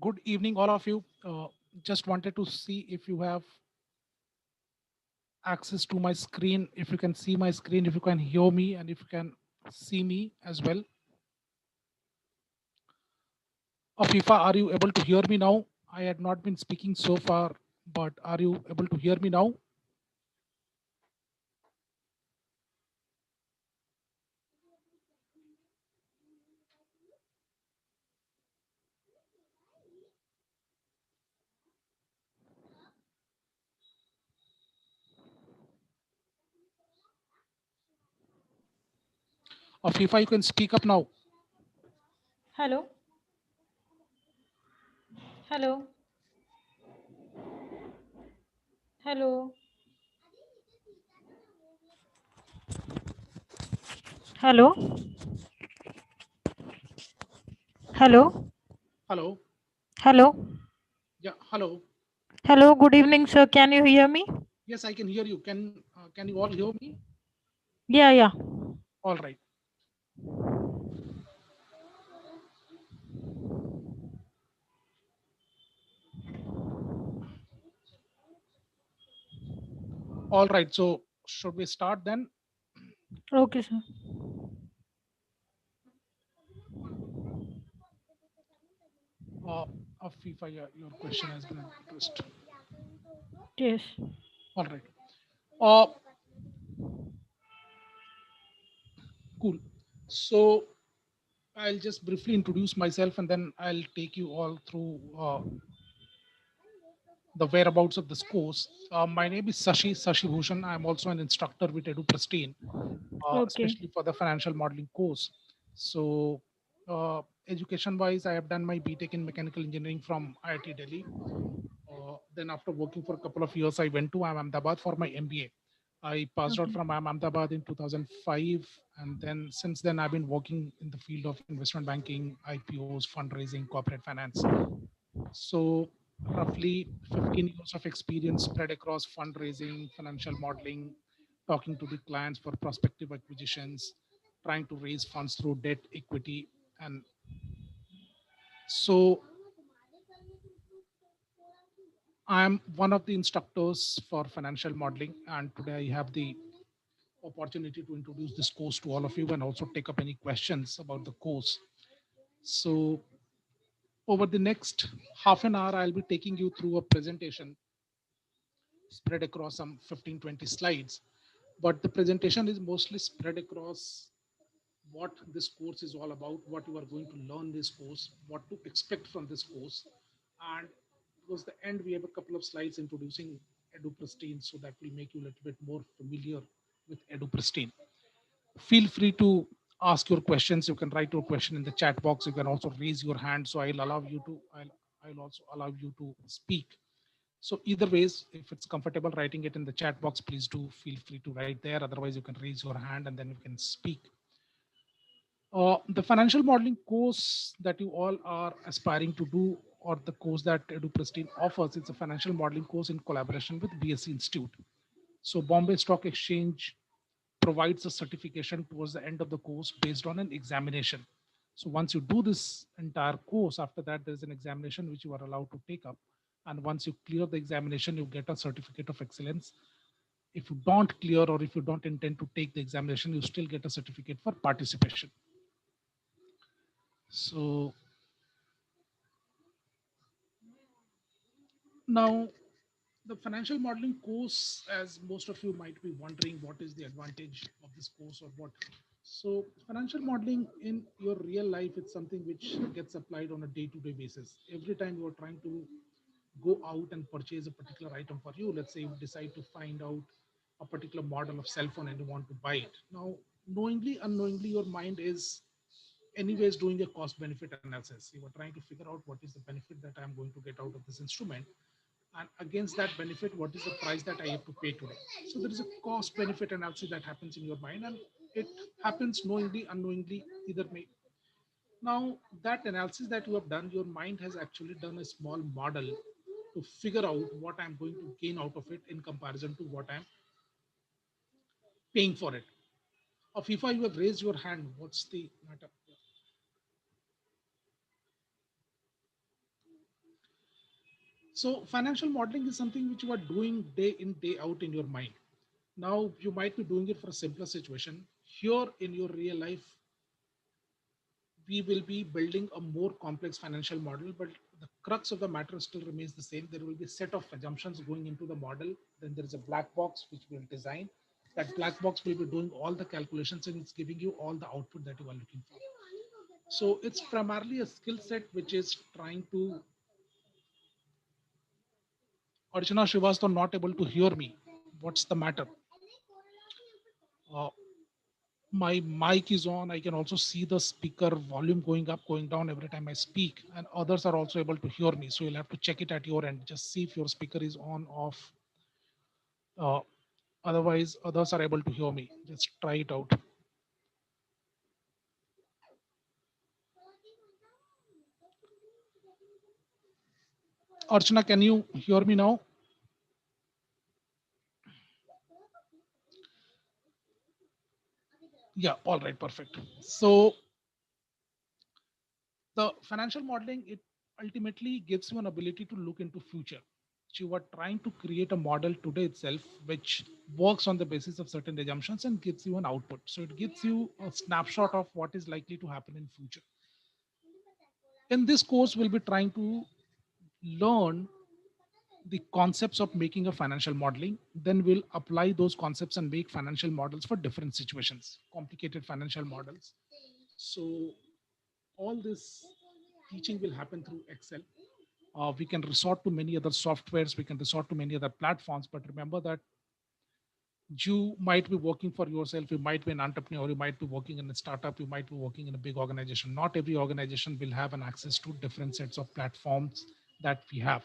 Good evening, all of you. Just wanted to see if you have access to my screen, if you can see my screen, if you can hear me, and if you can see me as well. Afifa, are you able to hear me now? I had not been speaking so far, but are you able to hear me now? Afifa, you can speak up now. Hello. Hello. Hello. Hello. Hello. Hello. Hello. Yeah, hello. Hello. Good evening, sir. Can you hear me? Yes, I can hear you. Can you all hear me? Yeah, yeah. All right. All right. So should we start then? Okay, sir. Uh, Afifa, yeah, your question has been addressed. Yes. All right. Uh, cool. So I'll just briefly introduce myself and then I'll take you all through the whereabouts of this course. My name is Sashi Bhushan. I'm also an instructor with EduPristine, Okay. especially for the financial modeling course. So, education wise, I have done my BTech in mechanical engineering from IIT Delhi. Then, after working for a couple of years, I went to IIM Ahmedabad for my MBA. I passed out Okay. from IIM Ahmedabad in 2005, and then since then, I've been working in the field of investment banking, IPOs, fundraising, corporate finance. So roughly 15 years of experience spread across fundraising, financial modeling, talking to the clients for prospective acquisitions, trying to raise funds through debt, equity. And so I'm one of the instructors for financial modeling. And today I have the opportunity to introduce this course to all of you and also take up any questions about the course. So over the next half an hour, I'll be taking you through a presentation spread across some 15-20 slides, but the presentation is mostly spread across what this course is all about, what you are going to learn this course, what to expect from this course. And towards the end, we have a couple of slides introducing EduPristine, so that will make you a little bit more familiar with EduPristine. Feel free to ask your questions. You can write your question in the chat box. You can also raise your hand, so I'll also allow you to speak. So either ways, if it's comfortable writing it in the chat box, please do feel free to write there. Otherwise, you can raise your hand and then you can speak. The financial modeling course that you all are aspiring to do, or the course that EduPristine offers, it's a financial modeling course in collaboration with BSc Institute. So Bombay Stock Exchange provides a certification towards the end of the course based on an examination. So once you do this entire course, after that, there's an examination which you are allowed to take up. And once you clear the examination, you get a certificate of excellence. If you don't clear or if you don't intend to take the examination, you still get a certificate for participation. So Now, the financial modeling course, as most of you might be wondering, what is the advantage of this course or what? So, financial modeling in your real life, it's something which gets applied on a day-to-day basis. Every time you are trying to go out and purchase a particular item for you, let's say you decide to find out a particular model of cell phone and you want to buy it. Now, knowingly, unknowingly, your mind is anyways doing a cost benefit analysis. You are trying to figure out what is the benefit that I'm going to get out of this instrument, and against that benefit, what is the price that I have to pay today. So there is a cost benefit analysis that happens in your mind, and it happens knowingly, unknowingly, either may. Now, that analysis that you have done, your mind has actually done a small model to figure out what I'm going to gain out of it in comparison to what I'm paying for it. Of if you have raised your hand, what's the matter? So financial modeling is something which you are doing day in, day out in your mind. Now you might be doing it for a simpler situation. Here in your real life, we will be building a more complex financial model, but the crux of the matter still remains the same. There will be a set of assumptions going into the model. Then there is a black box which we'll design. That black box will be doing all the calculations and it's giving you all the output that you are looking for. So it's primarily a skill set which is trying to. Archana Srivastava not able to hear me. What's the matter? Uh, my mic is on. I can also see the speaker volume going up, going down every time I speak, and others are also able to hear me. So you'll have to check it at your end. Just see if your speaker is on, off. Uh, Otherwise, others are able to hear me. Just try it out. Archana, can you hear me now? Yeah, all right, perfect. So the financial modeling, it ultimately gives you an ability to look into future. So you are trying to create a model today itself which works on the basis of certain assumptions and gives you an output. So it gives you a snapshot of what is likely to happen in future. In this course we'll be trying to learn the concepts of making a financial modeling. Then we'll apply those concepts and make financial models for different situations, complicated financial models. So all this teaching will happen through Excel. We can resort to many other softwares, we can resort to many other platforms, but remember that you might be working for yourself, you might be an entrepreneur, you might be working in a startup, you might be working in a big organization. Not every organization will have an access to different sets of platforms that we have.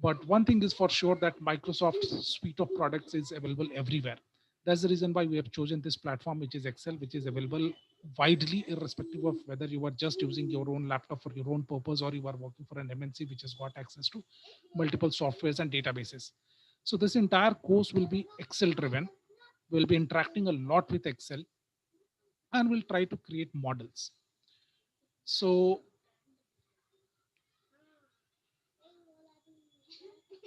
But one thing is for sure that Microsoft's suite of products is available everywhere. That's the reason why we have chosen this platform, which is Excel, which is available widely, irrespective of whether you are just using your own laptop for your own purpose or you are working for an MNC which has got access to multiple softwares and databases. So this entire course will be Excel driven. We'll be interacting a lot with Excel and we'll try to create models. So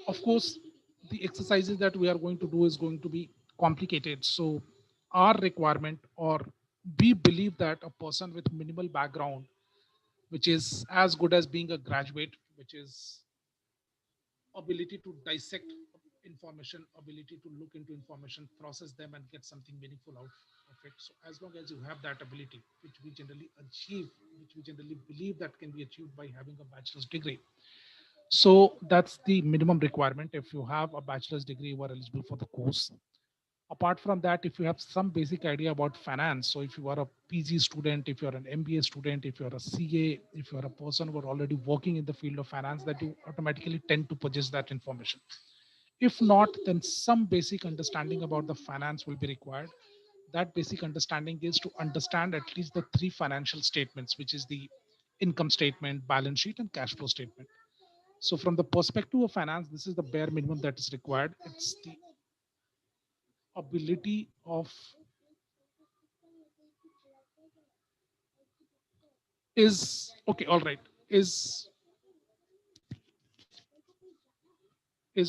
of course, the exercises that we are going to do is going to be complicated. So our requirement, or we believe that a person with minimal background, which is as good as being a graduate, which is ability to dissect information, ability to look into information, process them and get something meaningful out of it. So as long as you have that ability, which we generally achieve, which we generally believe that can be achieved by having a bachelor's degree. So that's the minimum requirement. If you have a bachelor's degree, you are eligible for the course. Apart from that, if you have some basic idea about finance, so if you are a PG student, if you are an MBA student, if you are a CA, if you are a person who are already working in the field of finance, that you automatically tend to possess that information. If not, then some basic understanding about the finance will be required. That basic understanding is to understand at least the three financial statements, which is the income statement, balance sheet, and cash flow statement. So from the perspective of finance, this is the bare minimum that is required. It's the ability of is okay, all right. Is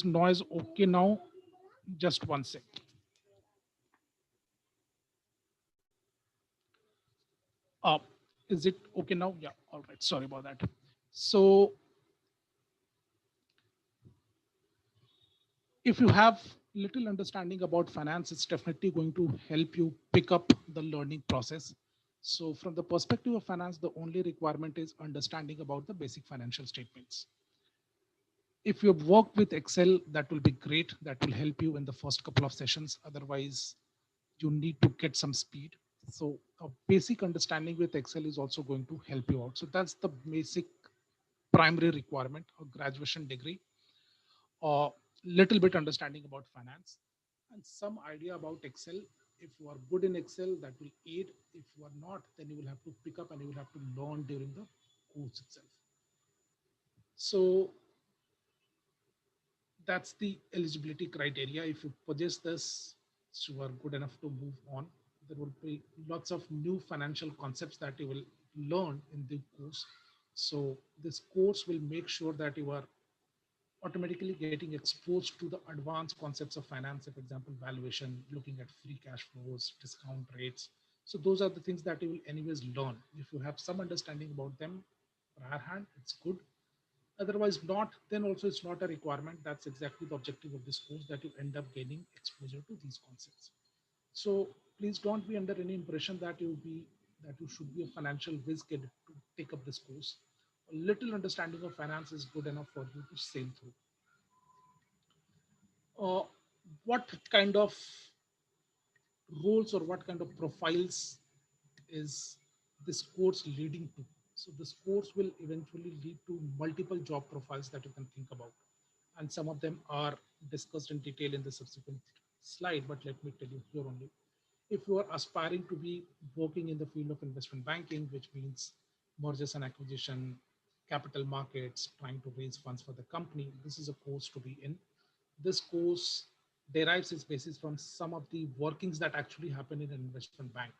noise okay now? Just one sec. Uh, is it okay now? Yeah, all right. Sorry about that. So If you have little understanding about finance, it's definitely going to help you pick up the learning process. So from the perspective of finance, the only requirement is understanding about the basic financial statements. If you've worked with Excel, that will be great. That will help you in the first couple of sessions. Otherwise, you need to get some speed. So a basic understanding with Excel is also going to help you out. So that's the basic primary requirement, a graduation degree, or little bit understanding about finance, and some idea about Excel. If you are good in Excel, that will aid. If you are not, then you will have to pick up and you will have to learn during the course itself. So that's the eligibility criteria. If you possess this, you are good enough to move on. There will be lots of new financial concepts that you will learn in the course. So this course will make sure that you are automatically getting exposed to the advanced concepts of finance, for example, valuation, looking at free cash flows, discount rates. So those are the things that you will anyways learn. If you have some understanding about them prior hand, it's good. Otherwise not, then also it's not a requirement. That's exactly the objective of this course, that you end up gaining exposure to these concepts. So please don't be under any impression that you should be a financial whiz kid to take up this course. A little understanding of finance is good enough for you to sail through. uh, what kind of roles or what kind of profiles is this course leading to? So this course will eventually lead to multiple job profiles that you can think about, and some of them are discussed in detail in the subsequent slide, but let me tell you here only. If you are aspiring to be working in the field of investment banking, which means mergers and acquisition, capital markets, trying to raise funds for the company, this is a course to be in. This course derives its basis from some of the workings that actually happen in an investment bank.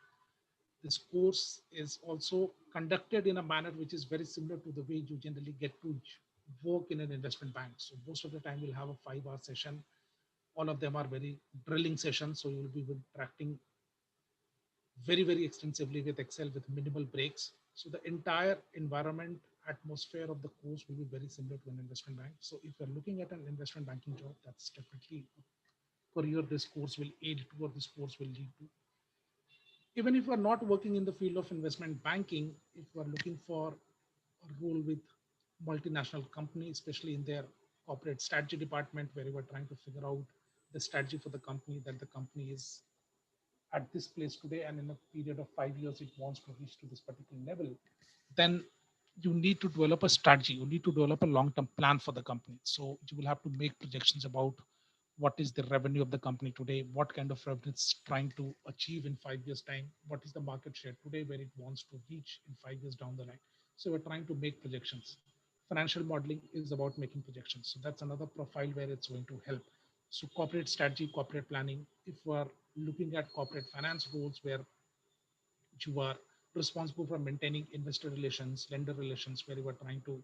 This course is also conducted in a manner which is very similar to the way you generally get to work in an investment bank. So most of the time we'll have a 5 hour session. All of them are very drilling sessions. So you'll be interacting very extensively with Excel with minimal breaks. So the entire environment atmosphere of the course will be very similar to an investment bank. So if you're looking at an investment banking job, that's definitely a career this course will aid to, or this course will lead to. Even if you are not working in the field of investment banking, if you are looking for a role with multinational company, especially in their corporate strategy department, where you are trying to figure out the strategy for the company, that the company is at this place today and in a period of 5 years it wants to reach to this particular level, then you need to develop a strategy. You need to develop a long term plan for the company. So you will have to make projections about what is the revenue of the company today, what kind of revenue it's trying to achieve in 5 years time, what is the market share today, where it wants to reach in 5 years down the line. So we're trying to make projections. Financial modeling is about making projections, so that's another profile where it's going to help. So corporate strategy, corporate planning. If we're looking at corporate finance roles, where you are responsible for maintaining investor relations, lender relations, where you are trying to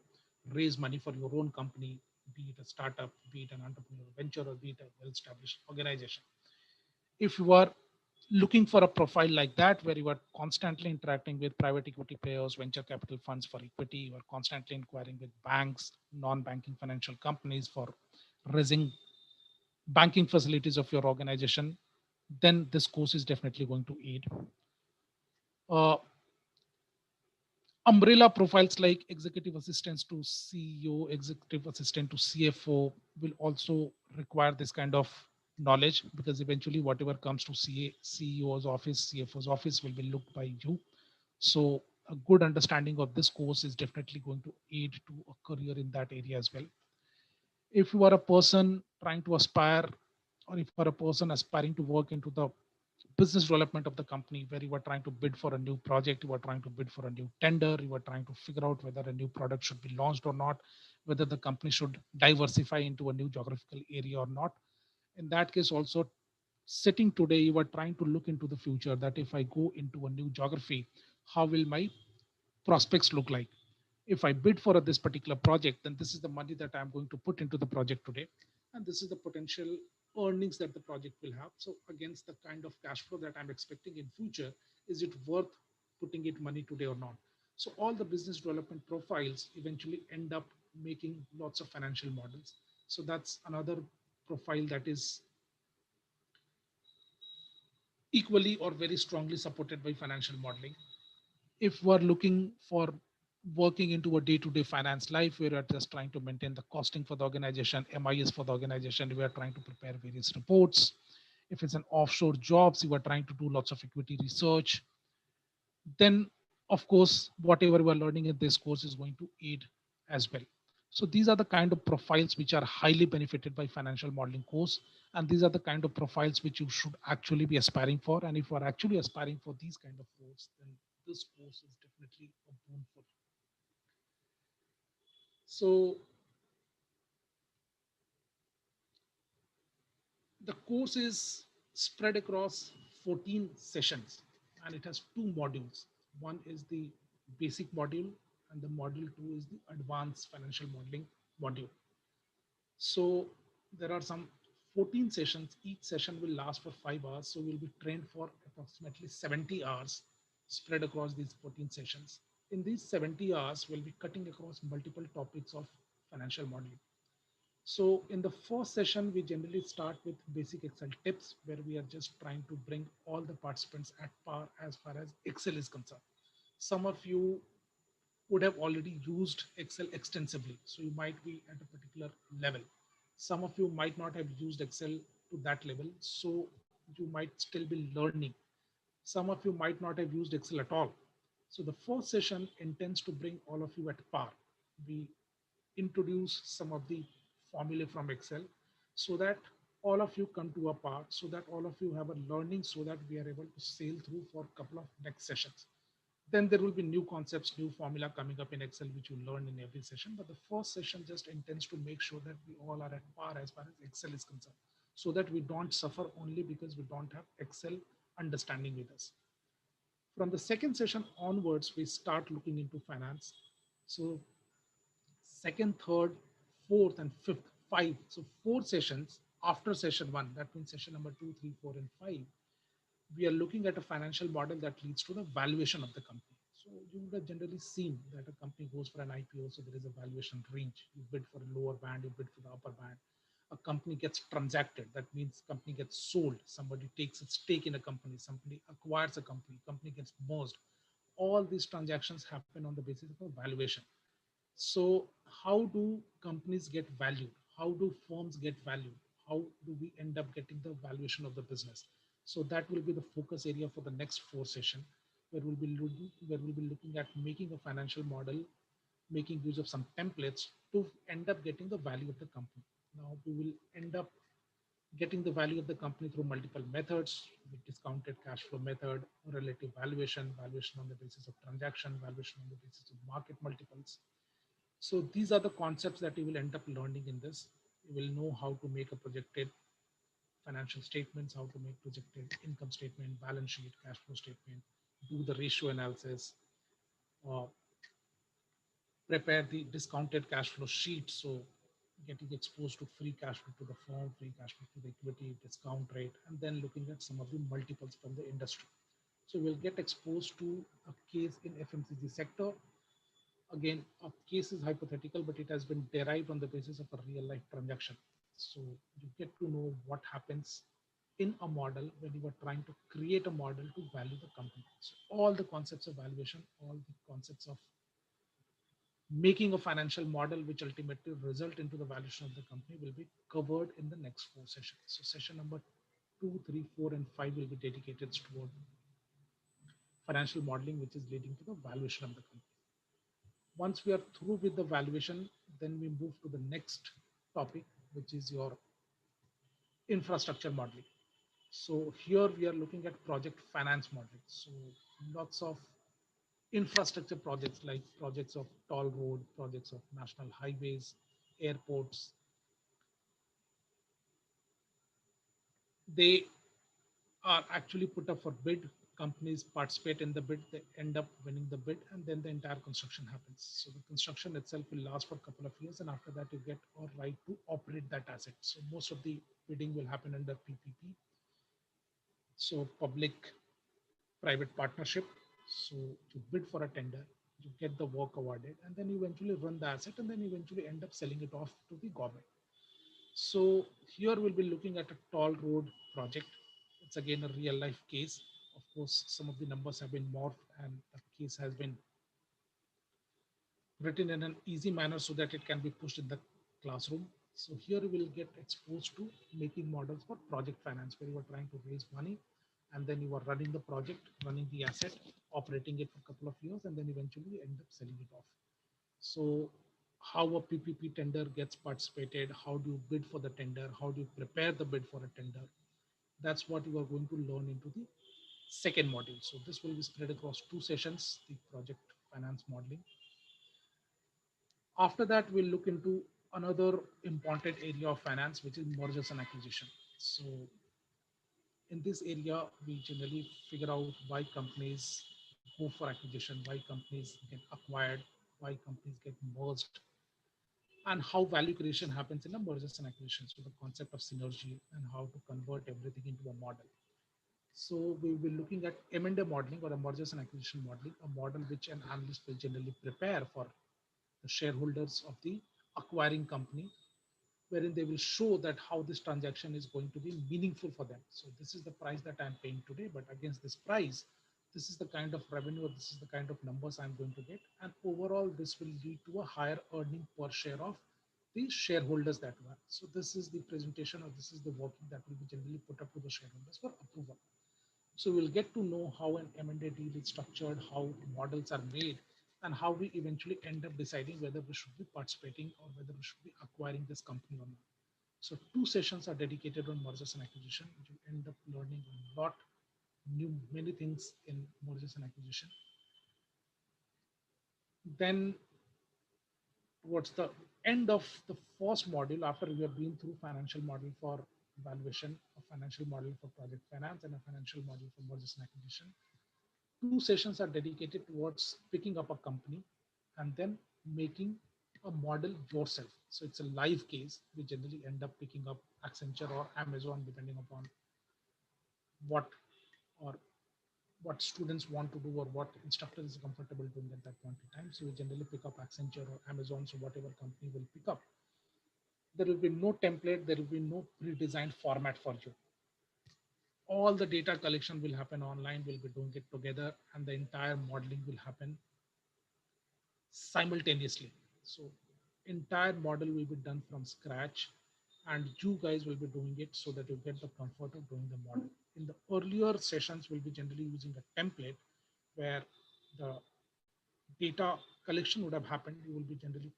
raise money for your own company, be it a startup, be it an entrepreneur venture, or be it a well established organization. If you are looking for a profile like that, where you are constantly interacting with private equity players, venture capital funds for equity, you are constantly inquiring with banks, non banking financial companies for raising banking facilities of your organization, then this course is definitely going to aid. Uh, Umbrella profiles like executive assistants to CEO, executive assistant to CFO will also require this kind of knowledge, because eventually whatever comes to CEO's office, CFO's office will be looked by you. So a good understanding of this course is definitely going to aid to a career in that area as well. If you are a person trying to aspire, or if you are a person aspiring to work into the business development of the company, where you are trying to bid for a new project, you are trying to bid for a new tender, you are trying to figure out whether a new product should be launched or not, whether the company should diversify into a new geographical area or not. In that case also, sitting today, you are trying to look into the future, that if I go into a new geography, how will my prospects look like? If I bid for this particular project, then this is the money that I'm going to put into the project today, and this is the potential earnings that the project will have. So against the kind of cash flow that I'm expecting in future, is it worth putting it money today or not? So all the business development profiles eventually end up making lots of financial models. So that's another profile that is equally or very strongly supported by financial modeling. If we're looking for working into a day-to-day finance life, we are just trying to maintain the costing for the organization, MIS for the organization, we are trying to prepare various reports. If it's an offshore jobs, you are trying to do lots of equity research, then of course whatever we are learning in this course is going to aid as well. So these are the kind of profiles which are highly benefited by financial modeling course, and these are the kind of profiles which you should actually be aspiring for. And if you are actually aspiring for these kind of roles, then this course is definitely a boon for you. So the course is spread across 14 sessions, and it has two modules. One is the basic module, and the module two is the advanced financial modeling module. So there are some 14 sessions. Each session will last for 5 hours. So we'll be trained for approximately 70 hours spread across these 14 sessions. In these 70 hours, we'll be cutting across multiple topics of financial modeling. So in the first session, we generally start with basic Excel tips, where we are just trying to bring all the participants at par as far as Excel is concerned. Some of you would have already used Excel extensively, so you might be at a particular level. Some of you might not have used Excel to that level, so you might still be learning. Some of you might not have used Excel at all. So the first session intends to bring all of you at par. We introduce some of the formulae from Excel so that all of you come to a par, so that all of you have a learning, so that we are able to sail through for a couple of next sessions. Then there will be new concepts, new formula coming up in Excel, which you learn in every session. But the first session just intends to make sure that we all are at par as far as Excel is concerned, so that we don't suffer only because we don't have Excel understanding with us. From the second session onwards, we start looking into finance. So second, third, fourth, and fifth, five. So four sessions after session one. That means session number two, three, four, and five. We are looking at a financial model that leads to the valuation of the company. So you would have generally seen that a company goes for an IPO, so there is a valuation range. You bid for a lower band, you bid for the upper band. A company gets transacted. That means company gets sold. Somebody takes a stake in a company. Somebody acquires a company. Company gets merged. All these transactions happen on the basis of a valuation. So, how do companies get valued? How do firms get valued? How do we end up getting the valuation of the business? So that will be the focus area for the next four session, where we'll be looking at making a financial model, making use of some templates to end up getting the value of the company. Now we will end up getting the value of the company through multiple methods: the discounted cash flow method, relative valuation, valuation on the basis of transaction, valuation on the basis of market multiples. So these are the concepts that you will end up learning in this. You will know how to make a projected financial statements, how to make projected income statement, balance sheet, cash flow statement, do the ratio analysis, uh, prepare the discounted cash flow sheet. So getting exposed to free cash flow to the firm, free cash flow to the equity, discount rate, and then looking at some of the multiples from the industry. So we'll get exposed to a case in FMCG sector. Again, a case is hypothetical, but it has been derived on the basis of a real life transaction. So you get to know what happens in a model when you are trying to create a model to value the company. So all the concepts of valuation, all the concepts of making a financial model which ultimately result into the valuation of the company will be covered in the next four sessions. So session number two, three, four, and five will be dedicated toward financial modeling, which is leading to the valuation of the company. Once we are through with the valuation, then we move to the next topic, which is your infrastructure modeling. So here we are looking at project finance modeling. So lots of infrastructure projects, like projects of toll road, projects of national highways, airports, they are actually put up for bid. Companies participate in the bid, they end up winning the bid, and then the entire construction happens. So the construction itself will last for a couple of years, and after that, you get a right to operate that asset. So most of the bidding will happen under PPP, so public private partnership. So you bid for a tender, you get the work awarded, and then you eventually run the asset, and then eventually end up selling it off to the government. So here we'll be looking at a toll road project. It's again a real life case. Of course, some of the numbers have been morphed and the case has been written in an easy manner so that it can be pushed in the classroom. So here you will get exposed to making models for project finance, where you are trying to raise money and then you are running the project, running the asset, operating it for a couple of years, and then eventually you end up selling it off. So how a PPP tender gets participated, how do you bid for the tender, how do you prepare the bid for a tender? That's what you are going to learn into the second module. So this will be spread across two sessions, the project finance modeling. After that, we'll look into another important area of finance, which is mergers and acquisition. So in this area, we generally figure out why companies go for acquisition, why companies get acquired, why companies get merged, and how value creation happens in a mergers and acquisition. So the concept of synergy and how to convert everything into a model. So we will be looking at M&A modeling or a mergers and acquisition modeling, a model which an analyst will generally prepare for the shareholders of the acquiring company, wherein they will show that how this transaction is going to be meaningful for them. So this is the price that I'm paying today, but against this price, this is the kind of revenue, or this is the kind of numbers I'm going to get. And overall, this will lead to a higher earning per share of the shareholders that were. So this is the presentation, or this is the working that will be generally put up to the shareholders for approval. So we'll get to know how an M&A deal is structured, how models are made, and how we eventually end up deciding whether we should be participating or whether we should be acquiring this company or not. So two sessions are dedicated on mergers and acquisition, which will end up learning a lot new many things in mergers and acquisition. Then towards the end of the first module, after we have been through financial model for valuation, a financial model for project finance, and a financial model for mergers and acquisition, two sessions are dedicated towards picking up a company and then making a model yourself. So it's a live case. We generally end up picking up Accenture or Amazon, depending upon what or what students want to do or what instructor is comfortable doing at that point in time. So we generally pick up Accenture or Amazon. So whatever company will pick up, there will be no template, there will be no pre-designed format for you. All the data collection will happen online. We'll be doing it together, and the entire modeling will happen simultaneously. So entire model will be done from scratch, and you guys will be doing it so that you get the comfort of doing the model. In the earlier sessions, we'll be generally using a template where the data collection would have happened. You will be generally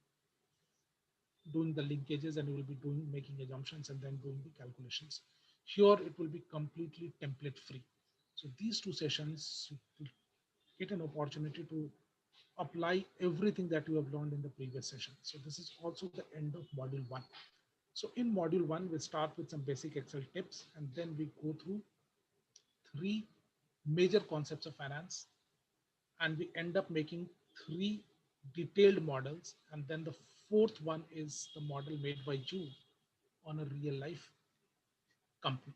doing the linkages and you will be doing making assumptions and then doing the calculations. Here it will be completely template free. So these two sessions you will get an opportunity to apply everything that you have learned in the previous session. So this is also the end of module one. So in module one, we start with some basic Excel tips, and then we go through three major concepts of finance, and we end up making three detailed models. And then the fourth one is the model made by you on a real life company.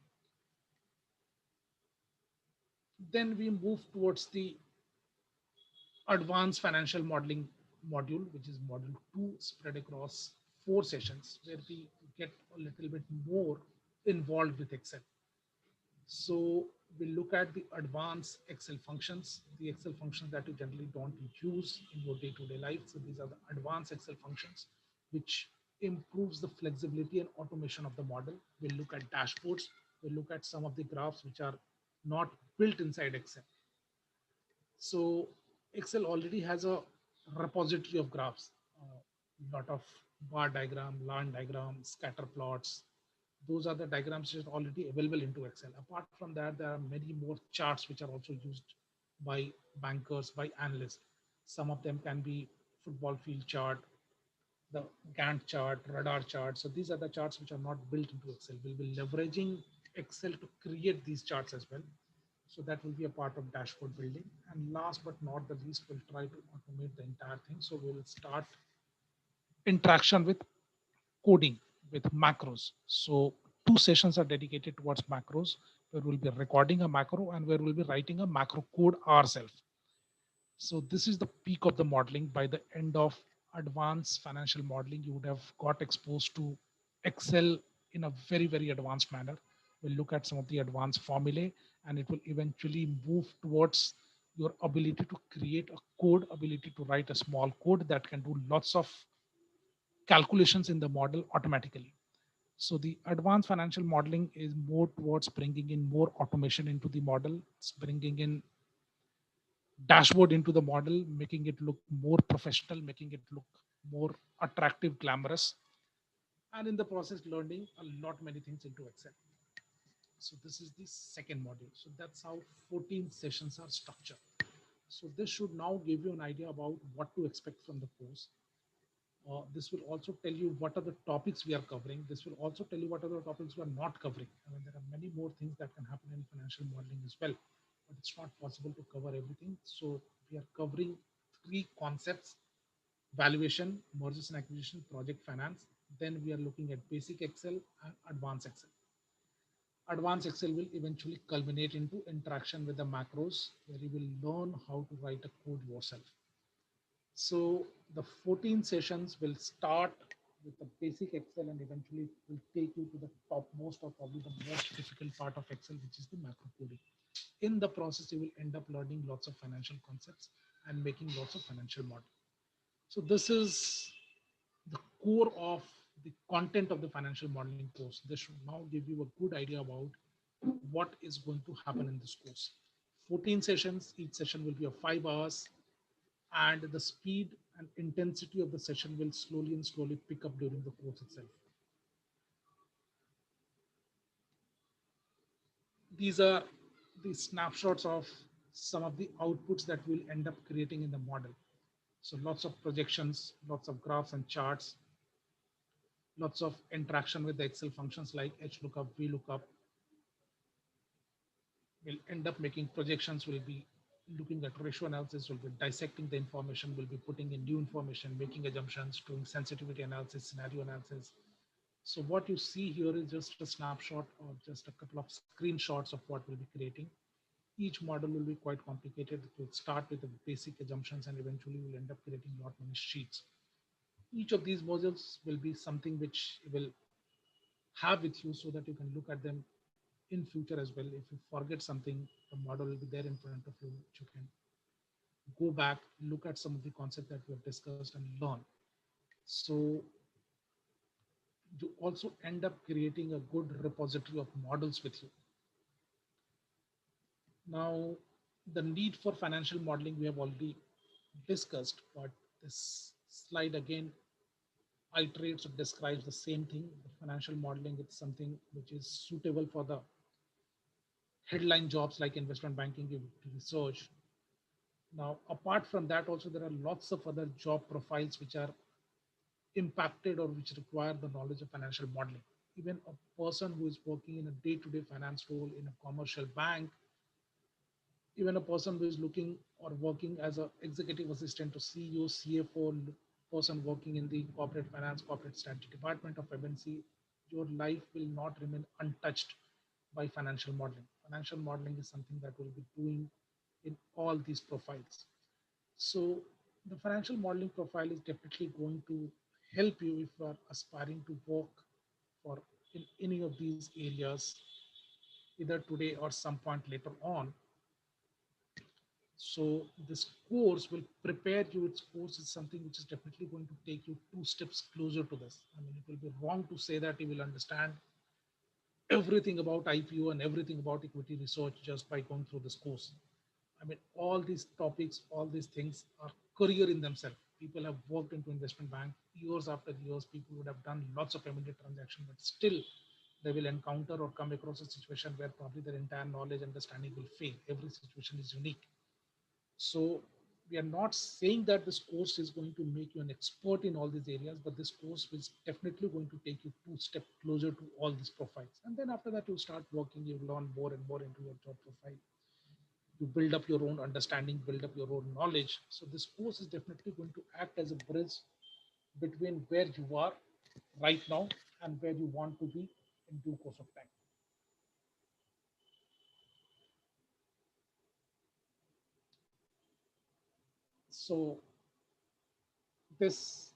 Then we move towards the advanced financial modeling module, which is module two, spread across four sessions, where we get a little bit more involved with Excel. So we look at the advanced Excel functions, the Excel functions that you generally don't use in your day-to-day life. So these are the advanced Excel functions, which improves the flexibility and automation of the model. We'll look at dashboards. We'll look at some of the graphs which are not built inside Excel. So Excel already has a repository of graphs, a lot of bar diagram, line diagram, scatter plots. Those are the diagrams which are already available into Excel. Apart from that, there are many more charts which are also used by bankers, by analysts. Some of them can be football field chart, the Gantt chart, radar chart. So these are the charts which are not built into Excel. We'll be leveraging Excel to create these charts as well. So that will be a part of dashboard building. And last but not the least, we'll try to automate the entire thing. So we'll start interaction with coding with macros. So two sessions are dedicated towards macros, where we'll be recording a macro and where we'll be writing a macro code ourselves. So this is the peak of the modeling. By the end of advanced financial modeling, you would have got exposed to Excel in a very, very advanced manner. We'll look at some of the advanced formulae, and it will eventually move towards your ability to create a code, ability to write a small code that can do lots of calculations in the model automatically. So the advanced financial modeling is more towards bringing in more automation into the model. It's bringing in dashboard into the model, making it look more professional, making it look more attractive, glamorous, and in the process, learning a lot many things into Excel. So this is the second module. So that's how 14 sessions are structured. So this should now give you an idea about what to expect from the course. This will also tell you what are the topics we are covering. This will also tell you what are the topics we are not covering. I mean, there are many more things that can happen in financial modeling as well, but it's not possible to cover everything. So we are covering three concepts: valuation, mergers and acquisition, project finance. Then we are looking at basic Excel and advanced Excel. Advanced Excel will eventually culminate into interaction with the macros, where you will learn how to write a code yourself. So the 14 sessions will start with the basic Excel and eventually will take you to the topmost or probably the most difficult part of Excel, which is the macro coding. In the process, you will end up learning lots of financial concepts and making lots of financial models. So this is the core of the content of the financial modeling course. This should now give you a good idea about what is going to happen in this course. 14 sessions, each session will be of 5 hours, and the speed and intensity of the session will slowly and slowly pick up during the course itself. These are the snapshots of some of the outputs that we'll end up creating in the model. So lots of projections, lots of graphs and charts, lots of interaction with the Excel functions like HLOOKUP, VLOOKUP. We'll end up making projections, we'll be looking at ratio analysis, we'll be dissecting the information, we'll be putting in new information, making assumptions, doing sensitivity analysis, scenario analysis. So what you see here is just a snapshot or just a couple of screenshots of what we'll be creating. Each model will be quite complicated. It will start with the basic assumptions and eventually we'll end up creating a lot many sheets. Each of these modules will be something which will have with you so that you can look at them in future as well. If you forget something, the model will be there in front of you, which you can go back, look at some of the concepts that we have discussed and learn. So you also end up creating a good repository of models with you. Now, the need for financial modeling we have already discussed, but this slide again iterates or describes the same thing. The financial modeling is something which is suitable for the headline jobs like investment banking, research. Now, apart from that, also there are lots of other job profiles which are impacted or which require the knowledge of financial modeling. Even a person who is working in a day-to-day finance role in a commercial bank, even a person who is looking or working as an executive assistant to CEO, CFO, person working in the corporate finance, corporate strategy department of MNC, your life will not remain untouched by financial modeling. Financial modeling is something that will be doing in all these profiles. So the financial modeling profile is definitely going to help you if you are aspiring to work for in any of these areas, either today or some point later on. So this course will prepare you. Its course is something which is definitely going to take you 2 steps closer to this. I mean, it will be wrong to say that you will understand everything about IPO and everything about equity research just by going through this course. I mean, all these topics, all these things are career in themselves. People have worked into investment bank years after years. People would have done lots of M&A transactions, but still they will encounter or come across a situation where probably their entire knowledge understanding will fail. Every situation is unique. So we are not saying that this course is going to make you an expert in all these areas, but this course is definitely going to take you 2 steps closer to all these profiles. And then after that, you start working, you learn more and more into your job profile. You build up your own understanding, build up your own knowledge. So this course is definitely going to act as a bridge between where you are right now and where you want to be in due course of time. So this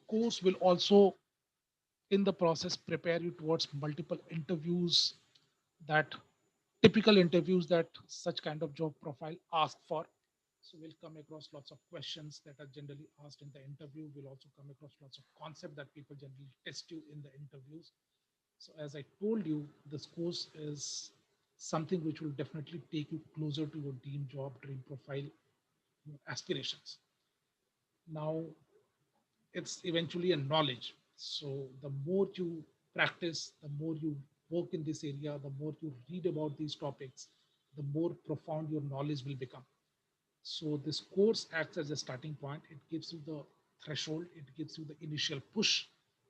course will also in the process prepare you towards multiple interviews, that typical interviews that such kind of job profile ask for. So we'll come across lots of questions that are generally asked in the interview. We'll also come across lots of concept that people generally test you in the interviews. So as I told you, this course is something which will definitely take you closer to your dream job, dream profile, your aspirations. Now it's eventually a knowledge. So the more you practice, the more you work in this area, the more you read about these topics, the more profound your knowledge will become. So this course acts as a starting point. It gives you the threshold, it gives you the initial push.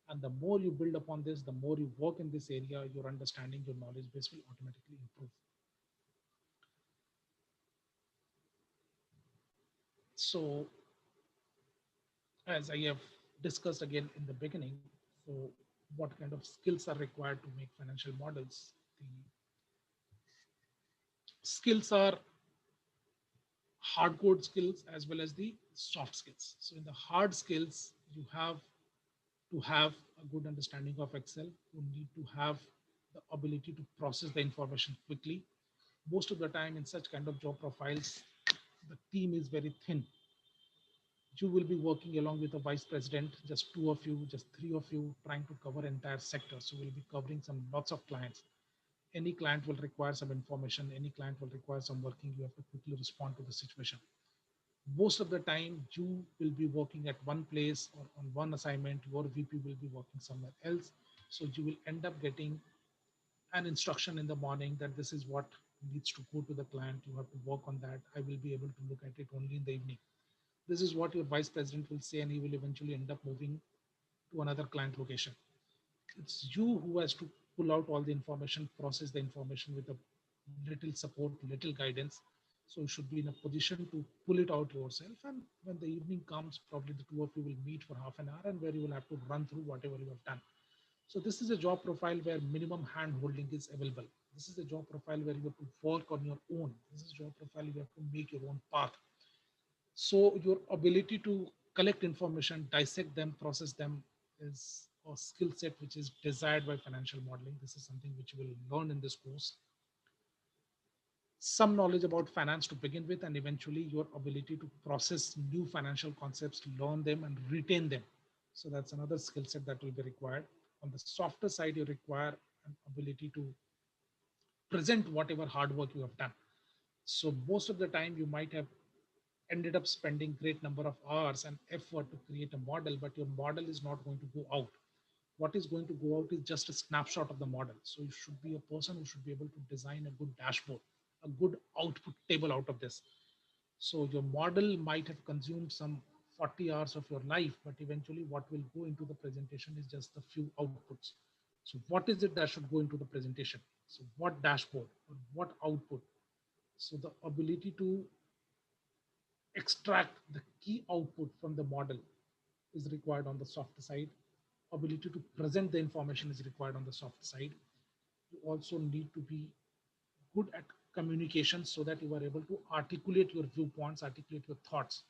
And the more you build upon this, the more you work in this area, your understanding, your knowledge base will automatically improve. So as I have discussed again in the beginning, so what kind of skills are required to make financial models? The skills are hard code skills as well as the soft skills. So in the hard skills, you have to have a good understanding of Excel. You need to have the ability to process the information quickly. Most of the time in such kind of job profiles, the team is very thin. You will be working along with a vice president, just two of you, just three of you, trying to cover entire sector. So we'll be covering some lots of clients. Any client will require some information, any client will require some working. You have to quickly respond to the situation. Most of the time you will be working at one place or on one assignment, your VP will be working somewhere else. So you will end up getting an instruction in the morning that this is what needs to go to the client. You have to work on that. I will be able to look at it only in the evening. This is what your vice president will say, and he will eventually end up moving to another client location. It's you who has to pull out all the information, process the information with a little support, little guidance. So you should be in a position to pull it out yourself. And when the evening comes, probably the two of you will meet for half an hour and where you will have to run through whatever you have done. So this is a job profile where minimum hand holding is available. This is a job profile where you have to work on your own. This is a job profile you have to make your own path. So your ability to collect information, dissect them, process them is a skill set which is desired by financial modeling. This is something which you will learn in this course. Some knowledge about finance to begin with, and eventually your ability to process new financial concepts, to learn them and retain them. So that's another skill set that will be required. On the softer side, you require an ability to present whatever hard work you have done. So most of the time you might have ended up spending great number of hours and effort to create a model, but your model is not going to go out. What is going to go out is just a snapshot of the model. So you should be a person who should be able to design a good dashboard, a good output table out of this. So your model might have consumed some 40 hours of your life, but eventually what will go into the presentation is just a few outputs. So what is it that should go into the presentation? So what dashboard or what output? So the ability to extract the key output from the model is required on the soft side. Ability to present the information is required on the soft side. You also need to be good at communication so that you are able to articulate your viewpoints, articulate your thoughts.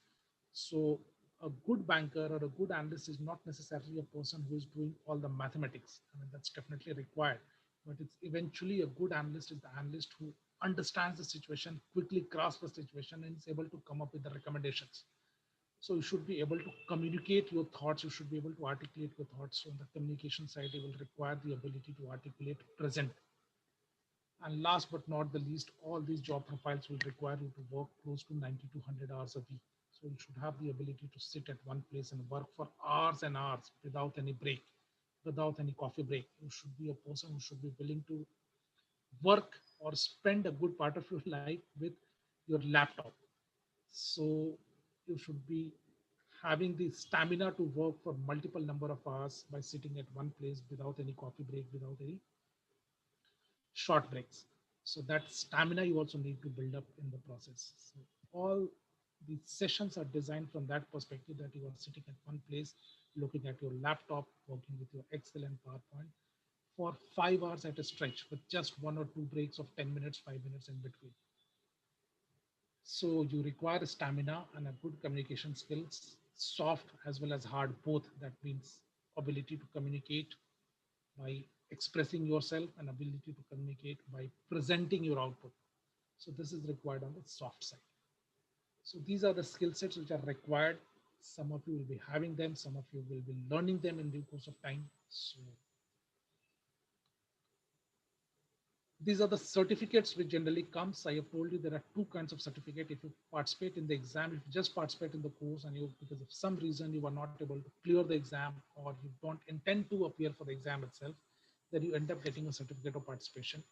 So a good banker or a good analyst is not necessarily a person who is doing all the mathematics. I mean, that's definitely required, but it's eventually a good analyst is the analyst who understands the situation, quickly grasps the situation, and is able to come up with the recommendations. So you should be able to communicate your thoughts. You should be able to articulate your thoughts. So on the communication side, you will require the ability to articulate present. And last but not the least, all these job profiles will require you to work close to 90 to 100 hours a week. So you should have the ability to sit at one place and work for hours and hours without any break, without any coffee break. You should be a person who should be willing to work or spend a good part of your life with your laptop. So you should be having the stamina to work for multiple number of hours by sitting at one place without any coffee break, without any short breaks. So that stamina you also need to build up in the process. So all these sessions are designed from that perspective that you are sitting at one place, looking at your laptop, working with your Excel and PowerPoint for 5 hours at a stretch with just one or two breaks of 10 minutes, 5 minutes in between. So you require stamina and a good communication skills, soft as well as hard, both. That means ability to communicate, by expressing yourself and ability to communicate by presenting your output. So this is required on the soft side. So these are the skill sets which are required. Some of you will be having them, some of you will be learning them in due course of time. So these are the certificates which generally comes. I have told you there are two kinds of certificate. If you participate in the exam, if you just participate in the course and you, because of some reason you are not able to clear the exam or you don't intend to appear for the exam itself, then you end up getting a certificate of participation.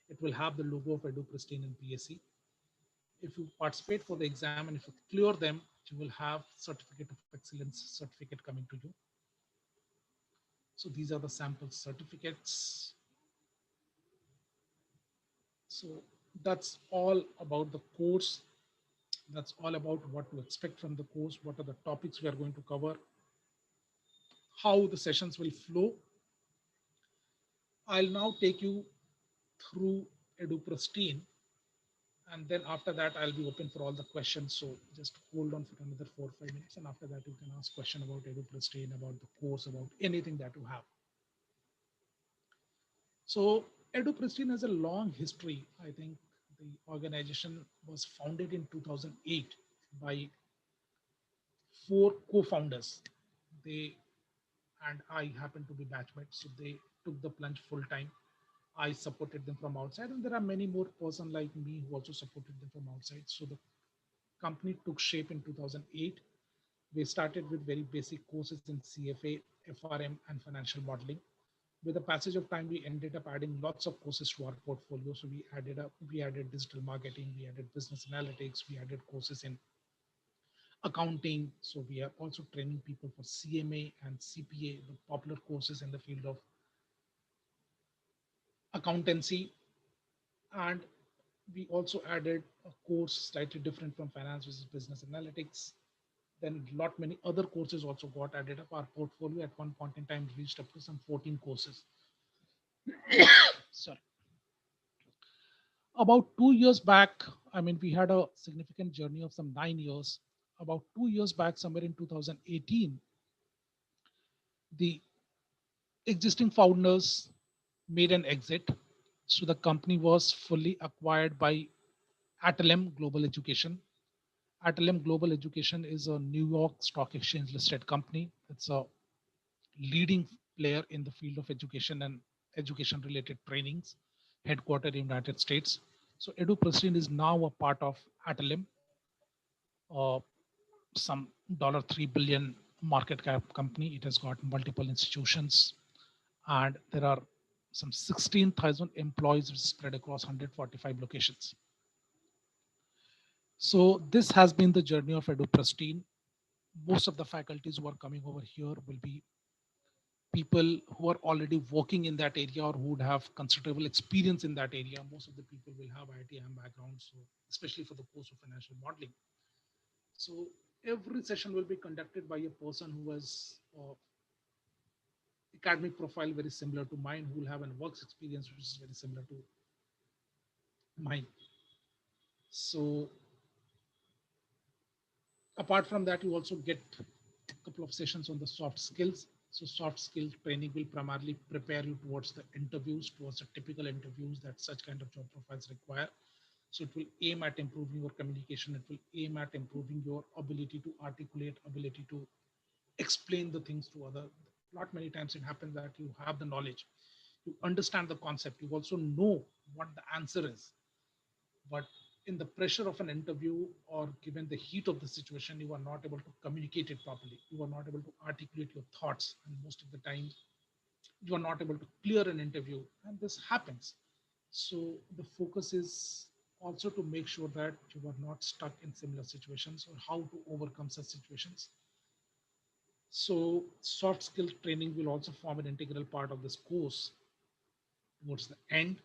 It will have the logo of EduPristine and PSC. If you participate for the exam and if you clear them, you will have certificate of excellence certificate coming to you. So these are the sample certificates. So that's all about the course. That's all about what to expect from the course, what are the topics we are going to cover, how the sessions will flow. I'll now take you through EduPristine, and then after that I'll be open for all the questions. So just hold on for another 4 or 5 minutes, and after that you can ask question about EduPristine, about the course, about anything that you have. So EduPristine has a long history. I think the organization was founded in 2008 by four co-founders. They and I happened to be batchmates, so they took the plunge full time. I supported them from outside, and there are many more person like me who also supported them from outside. So the company took shape in 2008. We started with very basic courses in CFA, FRM, and financial modeling. With the passage of time, we ended up adding lots of courses to our portfolio. So we added digital marketing, we added business analytics, we added courses in accounting. So we are also training people for CMA and CPA, the popular courses in the field of accountancy. And we also added a course slightly different from finance, which is business analytics. Then lot many other courses also got added up. Our portfolio at one point in time reached up to some 14 courses. Sorry. About 2 years back, I mean, we had a significant journey of some 9 years. About 2 years back, somewhere in 2018, the existing founders made an exit. So the company was fully acquired by Atlm Global Education. Atlm Global Education is a New York Stock Exchange listed company. It's a leading player in the field of education and education related trainings, headquartered in United States. So EduPristine is now a part of Atlm, uh, some $3 billion market cap company. It has got multiple institutions, and there are some 16,000 employees spread across 145 locations. So this has been the journey of EduPristine. Most of the faculties who are coming over here will be people who are already working in that area or who would have considerable experience in that area. Most of the people will have IITM background, so especially for the course of financial modeling. So every session will be conducted by a person who has academic profile very similar to mine, who will have an works experience which is very similar to mine. So apart from that, you also get a couple of sessions on the soft skills. So soft skills training will primarily prepare you towards the interviews, towards the typical interviews that such kind of job profiles require. So it will aim at improving your communication. It will aim at improving your ability to articulate, ability to explain the things to other. Not many times it happens that you have the knowledge, you understand the concept, you also know what the answer is, but in the pressure of an interview or given the heat of the situation, you are not able to communicate it properly. You are not able to articulate your thoughts, and most of the time, you are not able to clear an interview, and this happens. So the focus is also to make sure that you are not stuck in similar situations or how to overcome such situations. So soft skill training will also form an integral part of this course towards the end.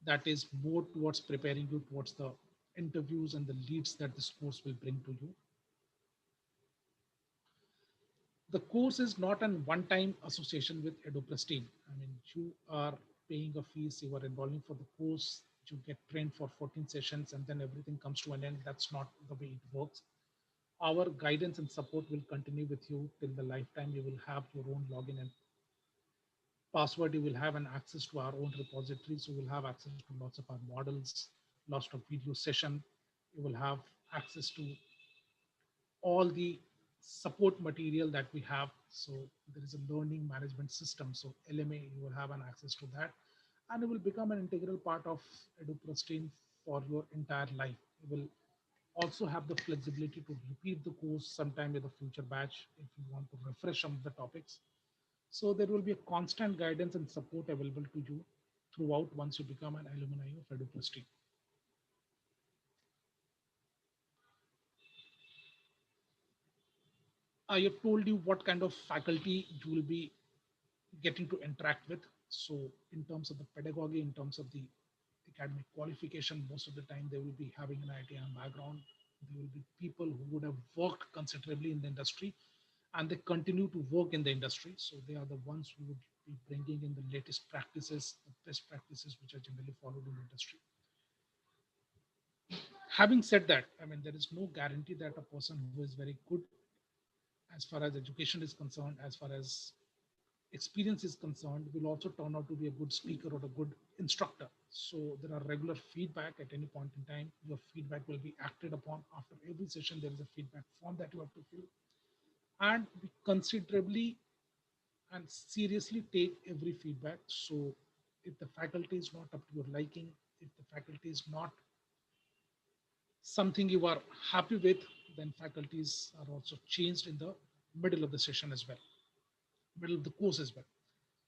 That is more towards preparing you towards the interviews and the leads that this course will bring to you. The course is not an one-time association with EduPristine. I mean, you are paying a fees, you are enrolling for the course, you get trained for 14 sessions, and then everything comes to an end. That's not the way it works. Our guidance and support will continue with you till the lifetime. You will have your own login and password, you will have an access to our own repository. So you'll have access to lots of our models, lots of video session. You will have access to all the support material that we have. So there is a learning management system. So LMA, you will have an access to that, and it will become an integral part of EduPristine for your entire life. You will also have the flexibility to repeat the course sometime with a future batch if you want to refresh some of the topics. So there will be a constant guidance and support available to you throughout once you become an alumni of EduPristine. I have told you what kind of faculty you will be getting to interact with. So in terms of the pedagogy, in terms of the academic qualification, most of the time they will be having an ITM background. They will be people who would have worked considerably in the industry, and they continue to work in the industry. So they are the ones who would be bringing in the latest practices, the best practices which are generally followed in the industry. Having said that, I mean, there is no guarantee that a person who is very good as far as education is concerned, as far as experience is concerned, will also turn out to be a good speaker or a good instructor. So there are regular feedback at any point in time. Your feedback will be acted upon. After every session, there is a feedback form that you have to fill. And we considerably and seriously take every feedback. So if the faculty is not up to your liking, if the faculty is not something you are happy with, then faculties are also changed in the middle of the session as well, middle of the course as well.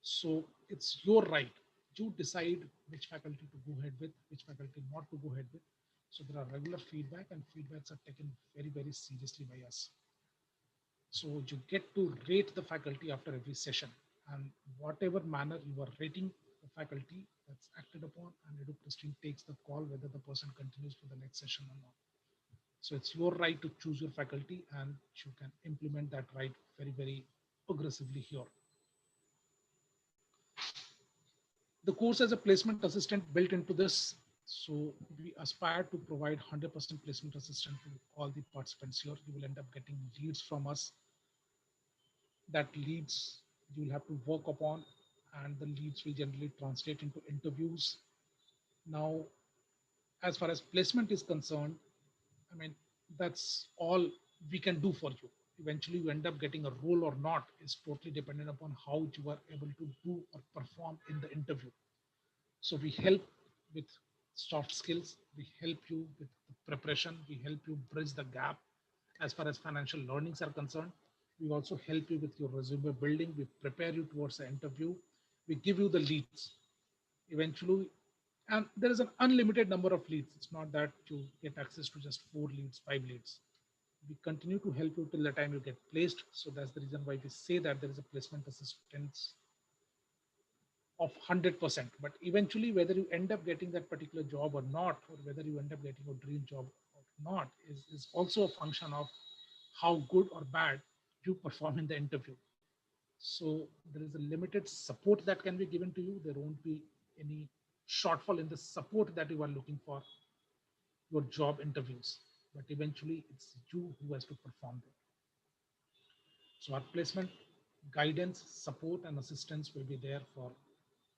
So it's your right. You decide which faculty to go ahead with, which faculty not to go ahead with. So there are regular feedback, and feedbacks are taken very, very seriously by us. So you get to rate the faculty after every session, and whatever manner you are rating the faculty, that's acted upon, and EduPristine takes the call whether the person continues for the next session or not. So it's your right to choose your faculty, and you can implement that right very, very aggressively here. The course has a placement assistant built into this. So we aspire to provide 100% placement assistant to all the participants here. You will end up getting leads from us. That leads you will have to work upon, and the leads will generally translate into interviews. Now, as far as placement is concerned, I mean, that's all we can do for you. Eventually, you end up getting a role or not is totally dependent upon how you are able to do or perform in the interview. So we help with soft skills, we help you with the preparation, we help you bridge the gap as far as financial learnings are concerned. We also help you with your resume building, we prepare you towards the interview, we give you the leads eventually. And there is an unlimited number of leads. It's not that you get access to just 4 leads, 5 leads. We continue to help you till the time you get placed. So that's the reason why we say that there is a placement assistance of 100%. But eventually, whether you end up getting that particular job or not, or whether you end up getting a dream job or not, is also a function of how good or bad you perform in the interview. So there is a limited support that can be given to you. There won't be any shortfall in the support that you are looking for your job interviews. But eventually, it's you who has to perform them. So our placement guidance, support, and assistance will be there for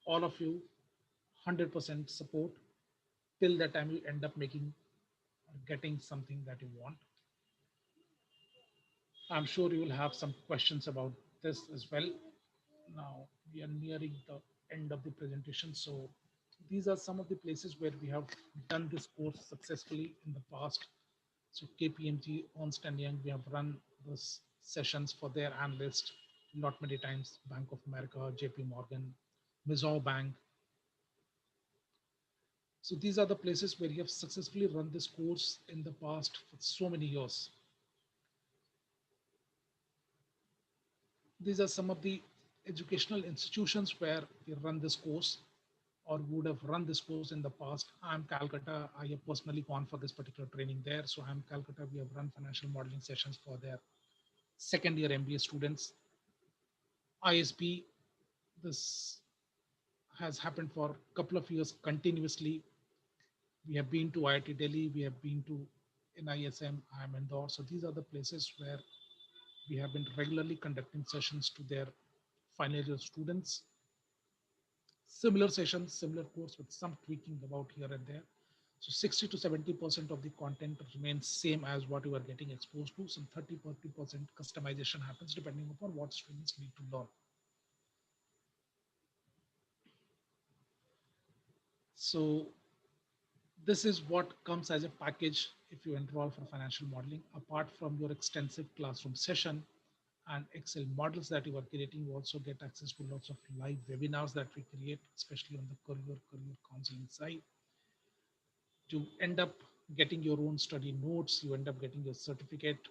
all of you. 100% support till the time you end up making or getting something that you want. I'm sure you will have some questions about this as well. Now we are nearing the end of the presentation. So these are some of the places where we have done this course successfully in the past. So KPMG, Ernst& Young, we have run those sessions for their analyst not many times. Bank of America, JP Morgan, Mizuho Bank. So these are the places where you have successfully run this course in the past for so many years. These are some of the educational institutions where we run this course or would have run this course in the past. I'm Calcutta. I have personally gone for this particular training there. So I'm Calcutta. We have run financial modeling sessions for their second year MBA students. ISB, this has happened for a couple of years continuously. We have been to IIT Delhi. We have been to NISM, IIM Indore. So these are the places where we have been regularly conducting sessions to their final year students. Similar sessions, similar course with some tweaking about here and there. So 60 to 70% of the content remains same as what you are getting exposed to. Some 30-40% customization happens depending upon what students need to learn. So this is what comes as a package if you enroll for financial modeling. Apart from your extensive classroom session and Excel models that you are creating, you also get access to lots of live webinars that we create, especially on the career counseling side. You end up getting your own study notes, you end up getting your certificate,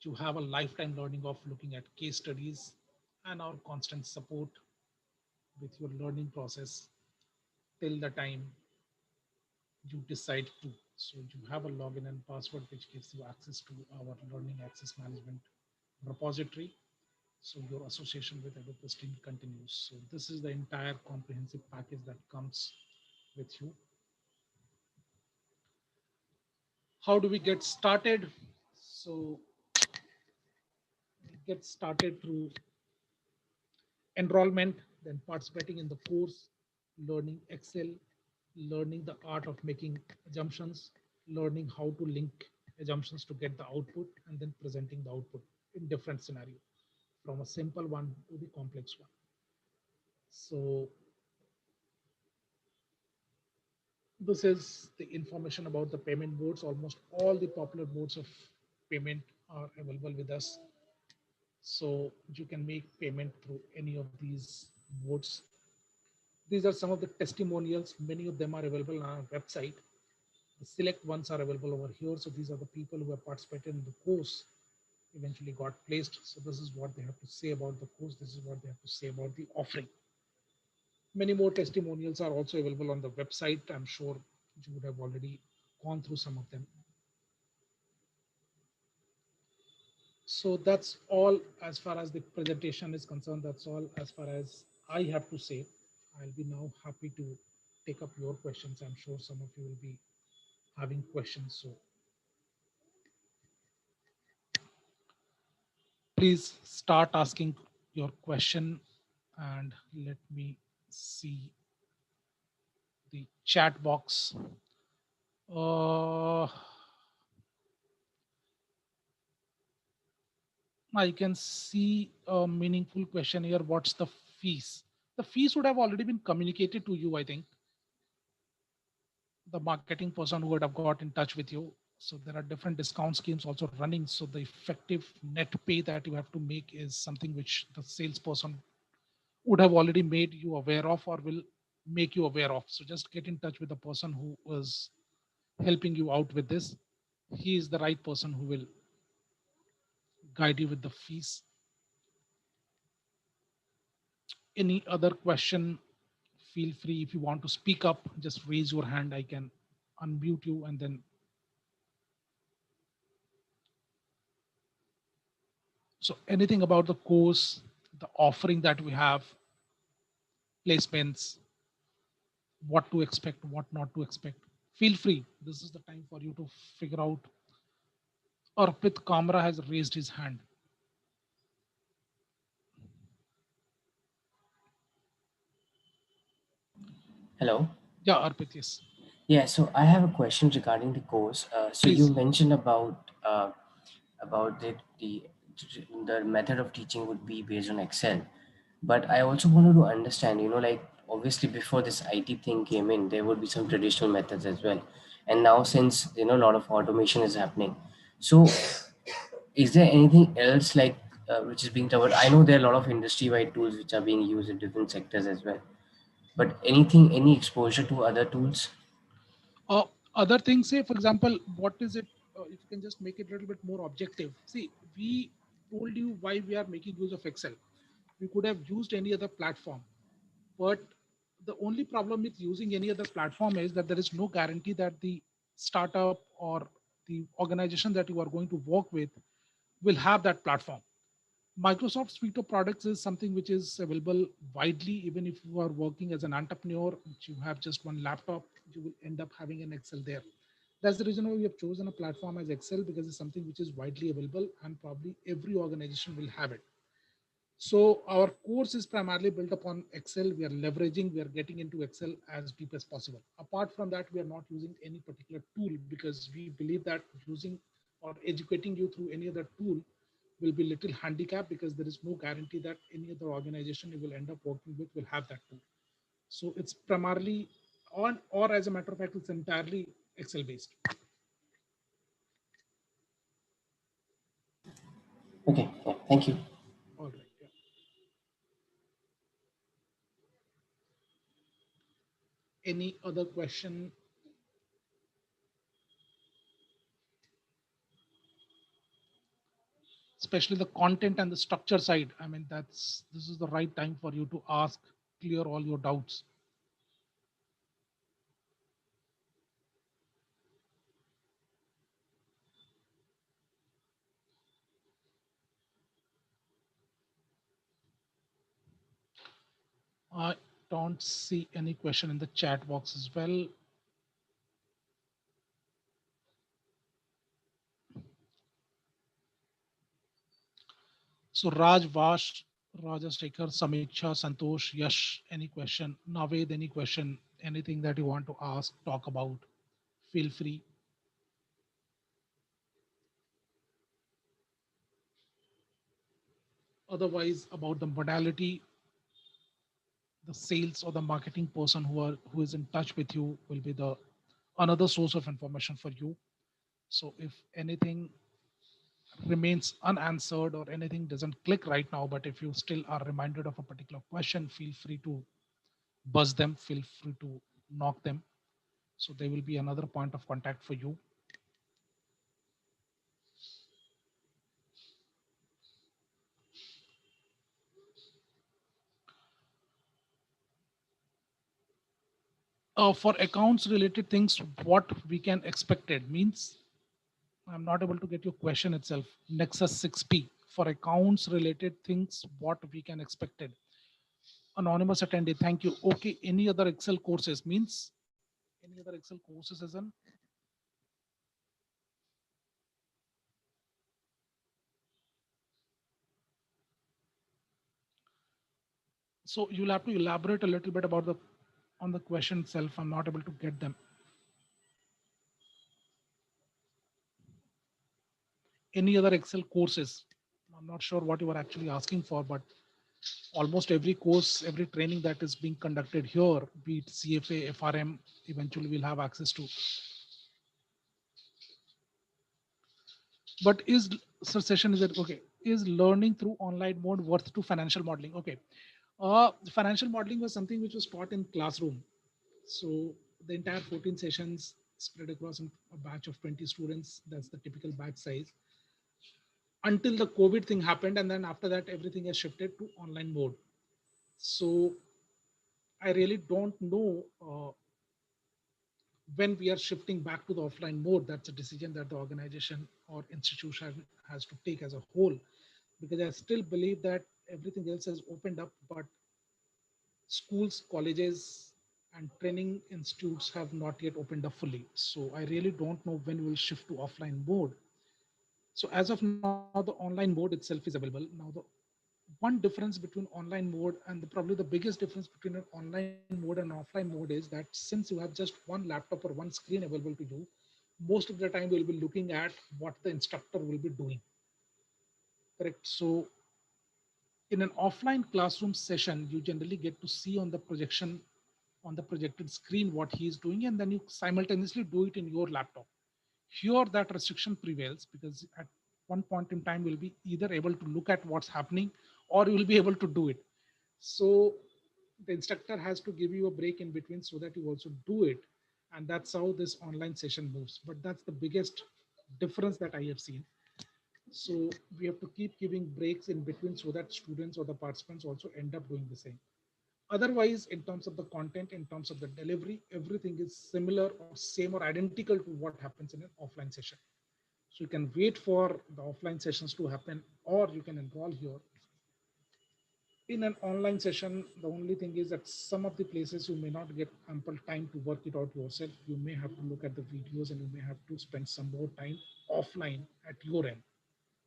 you have a lifetime learning of looking at case studies and our constant support with your learning process till the time you decide to. So you have a login and password which gives you access to our learning access management repository. So your association with EduPristine continues. So this is the entire comprehensive package that comes with you. How do we get started? So we get started through enrollment, then participating in the course, learning Excel, learning the art of making assumptions, learning how to link assumptions to get the output, and then presenting the output in different scenario, from a simple one to the complex one. So this is the information about the payment modes. Almost all the popular modes of payment are available with us. So you can make payment through any of these modes. These are some of the testimonials. Many of them are available on our website. The select ones are available over here. So these are the people who have participated in the course, eventually got placed. So this is what they have to say about the course. This is what they have to say about the offering. Many more testimonials are also available on the website. I'm sure you would have already gone through some of them. So that's all as far as the presentation is concerned. That's all as far as I have to say. I'll be now happy to take up your questions. I'm sure some of you will be having questions. So please start asking your question and let me see the chat box. Uh, I can see a meaningful question here. What's the fees? The fees would have already been communicated to you, I think. The marketing person who would have got in touch with you. So there are different discount schemes also running. So the effective net pay that you have to make is something which the salesperson would have already made you aware of or will make you aware of. So just get in touch with the person who was helping you out with this. He is the right person who will guide you with the fees. Any other question? Feel free. If you want to speak up, just raise your hand. I can unmute you and then. So anything about the course, the offering that we have, placements, what to expect, what not to expect. Feel free. This is the time for you to figure out. Arpit Kamra has raised his hand. Hello. Yeah, Arpit, yes. Yeah, so I have a question regarding the course. So you Please. mentioned about the method of teaching would be based on Excel, but I also wanted to understand. Like obviously before this IT thing came in, there would be some traditional methods as well, and now since a lot of automation is happening, so is there anything else like which is being covered? I know there are a lot of industry-wide tools which are being used in different sectors as well, but any exposure to other tools? Uh, Other things, say, for example, what is it? If you can just make it a little bit more objective. See, we told you why we are making use of Excel. We could have used any other platform, but the only problem with using any other platform is that there is no guarantee that the startup or the organization that you are going to work with will have that platform. Microsoft suite of products is something which is available widely. Even if you are working as an entrepreneur, which you have just one laptop, you will end up having an Excel there. That's the reason why we have chosen a platform as Excel, because it's something which is widely available and probably every organization will have it. So our course is primarily built upon Excel. We are leveraging, we are getting into Excel as deep as possible. Apart from that, we are not using any particular tool because we believe that using or educating you through any other tool will be little handicap because there is no guarantee that any other organization you will end up working with will have that tool. So it's primarily on, or as a matter of fact, it's entirely Excel based. Okay, yeah, thank you. All right. Yeah. Any other question, especially the content and the structure side? I mean, this is the right time for you to ask, clear all your doubts. I don't see any question in the chat box as well. So Raj, Vash, Rajasekhar, Samiksha, Santosh, Yash, any question? Naved, any question? Anything that you want to ask, talk about? Feel free. Otherwise, about the modality, the sales or the marketing person who is in touch with you will be the another source of information for you. So if anything remains unanswered or anything doesn't click right now, but if you still are reminded of a particular question, feel free to buzz them, feel free to knock them. So they will be another point of contact for you. For accounts related things, what we can expected means I'm not able to get your question itself. Nexus 6P for accounts related things, what we can expected. Anonymous attendee, thank you. Okay, any other Excel courses means any other Excel courses as in. So you'll have to elaborate a little bit about the on the question itself. I'm not able to get them. Any other Excel courses? I'm not sure what you are actually asking for, but almost every course, every training that is being conducted here, be it CFA, FRM, eventually we'll have access to. But is so session is it okay? Is learning through online mode worth to financial modeling? Okay, financial modeling was something which was taught in classroom. So the entire 14 sessions spread across a batch of 20 students. That's the typical batch size until the COVID thing happened, and then after that everything has shifted to online mode. So I really don't know when we are shifting back to the offline mode. That's a decision that the organization or institution has to take as a whole, because I still believe that everything else has opened up, but schools, colleges, and training institutes have not yet opened up fully. So I really don't know when we'll shift to offline mode. So as of now, the online mode itself is available. Now, the one difference between online mode and probably the biggest difference between an online mode and offline mode is that since you have just one laptop or one screen available to you, most of the time you'll be looking at what the instructor will be doing. Correct. So in an offline classroom session, you generally get to see on the projection, on the projected screen, what he is doing, and then you simultaneously do it in your laptop. Here, that restriction prevails because at one point in time, you'll be either able to look at what's happening or you will be able to do it. So the instructor has to give you a break in between so that you also do it. And that's how this online session moves. But that's the biggest difference that I have seen. So we have to keep giving breaks in between so that students or the participants also end up doing the same. Otherwise, in terms of the content, in terms of the delivery, everything is similar or same or identical to what happens in an offline session. So you can wait for the offline sessions to happen, or you can enroll here. In an online session, the only thing is that some of the places you may not get ample time to work it out yourself. You may have to look at the videos and you may have to spend some more time offline at your end.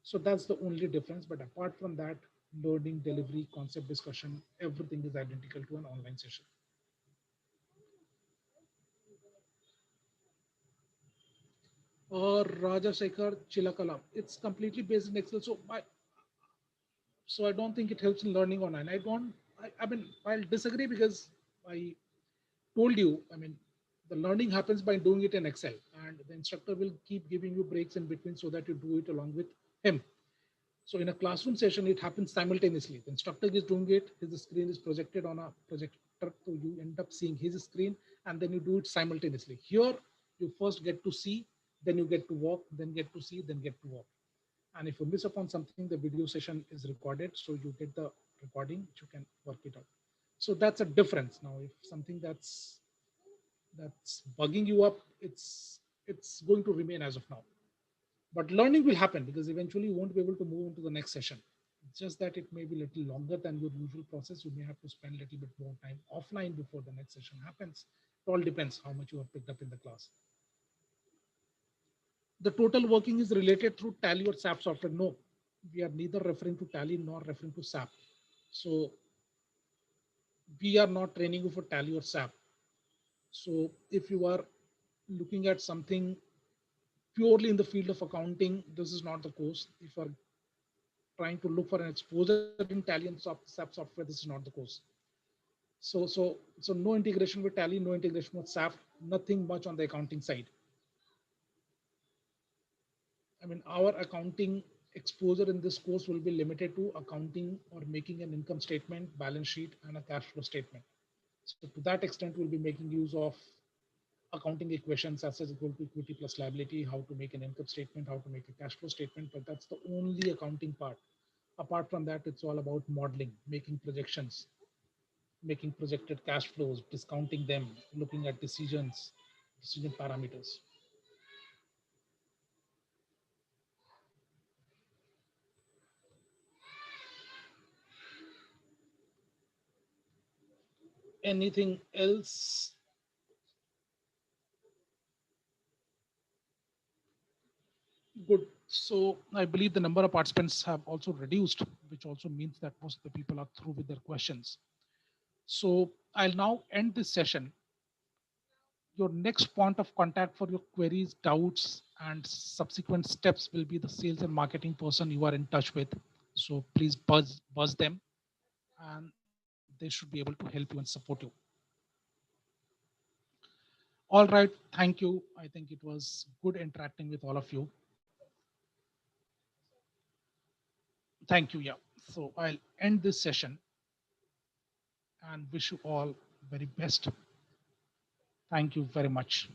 So that's the only difference. But apart from that, learning, delivery, concept discussion, everything is identical to an online session. Or Rajasekhar Chilakala, it's completely based in Excel. So I don't think it helps in learning online. I don't. I mean, I'll disagree because I told you. I mean, the learning happens by doing it in Excel, and the instructor will keep giving you breaks in between so that you do it along with him. So in a classroom session, it happens simultaneously. The instructor is doing it, his screen is projected on a projector, so you end up seeing his screen, and then you do it simultaneously. Here, you first get to see, then you get to walk, then get to see, then get to walk. And if you miss upon something, the video session is recorded, so you get the recording, you can work it out. So that's a difference. Now, if something that's bugging you up, it's going to remain as of now. But learning will happen because eventually you won't be able to move into the next session. It's just that it may be a little longer than your usual process. You may have to spend a little bit more time offline before the next session happens. It all depends how much you have picked up in the class. The total working is related through Tally or SAP software. No, we are neither referring to Tally nor referring to SAP. So we are not training you for Tally or SAP. So if you are looking at something purely in the field of accounting, this is not the course. If you are trying to look for an exposure in Tally and SAP software, this is not the course. So no integration with Tally, no integration with SAP, nothing much on the accounting side. I mean, our accounting exposure in this course will be limited to accounting or making an income statement, balance sheet, and a cash flow statement. So to that extent, we'll be making use of accounting equations such as equal to equity plus liability, how to make an income statement, how to make a cash flow statement, but that's the only accounting part. Apart from that, it's all about modeling, making projections, making projected cash flows, discounting them, looking at decision parameters. Anything else? Good. So I believe the number of participants have also reduced, which also means that most of the people are through with their questions. So I'll now end this session. Your next point of contact for your queries, doubts, and subsequent steps will be the sales and marketing person you are in touch with. So please buzz them, and they should be able to help you and support you. All right. Thank you. I think it was good interacting with all of you. Thank you. Yeah. So I'll end this session and wish you all very best. Thank you very much.